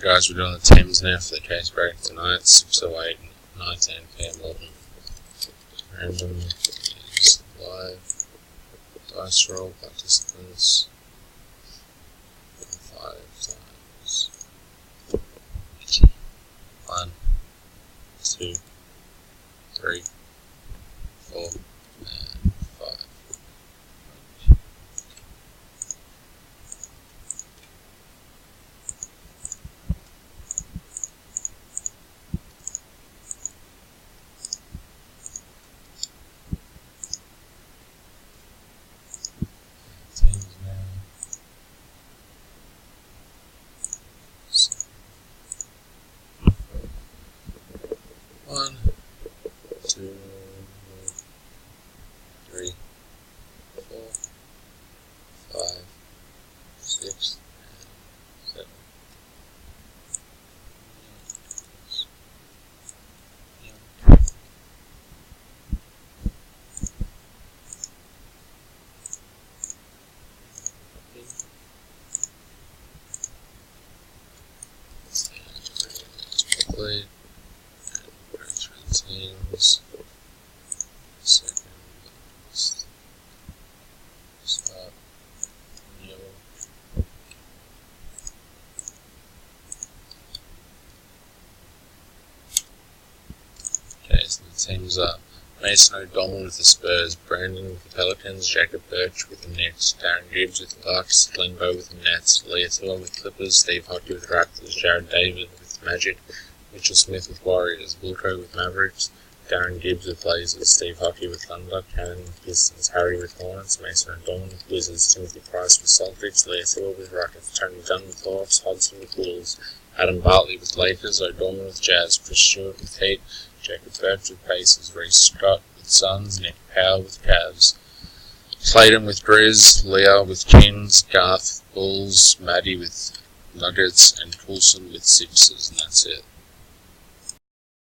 Guys, we're doing the Thames now for the case break tonight, 6:08, 19 PM London. Random is live. Dice roll participants. 5 times. 1, 2, 3, 4, and 5. One, 2, 3, 4, 5, 6, and 7. Play. Teams. Second. Stop. Yellow. Okay, so the teams are Mason O'Donnell with the Spurs, Brandon with the Pelicans, Jacob Birch with the Nets, Darren Gibbs with the Bucks, Glenn Bowe with the Nets, Leah Tiller with Clippers, Steve Hockey with the Raptors, Jared David with the Magic, Mitchell Smith with Warriors, Wilco with Mavericks, Darren Gibbs with Blazers, Steve Hockey with Thunder, Cannon with Pistons, Harry with Hornets, Mason O'Donnell with Wizards, Timothy Price with Celtics, Leah Tiller with Rockets, Tony Dunn with Hawks, Hodgson with Wolves, Adam Bartley with Lakers, O'Donnell with Jazz, Chris Stewart with Heat, Jacob Birch with Pacers, Reece Scott with Suns, Nick Powell with Cavs, Clayton with Grizz, Leo with Kings, Garth with Bulls, Maddie with Nuggets, and Coulson with Sixers, and that's it.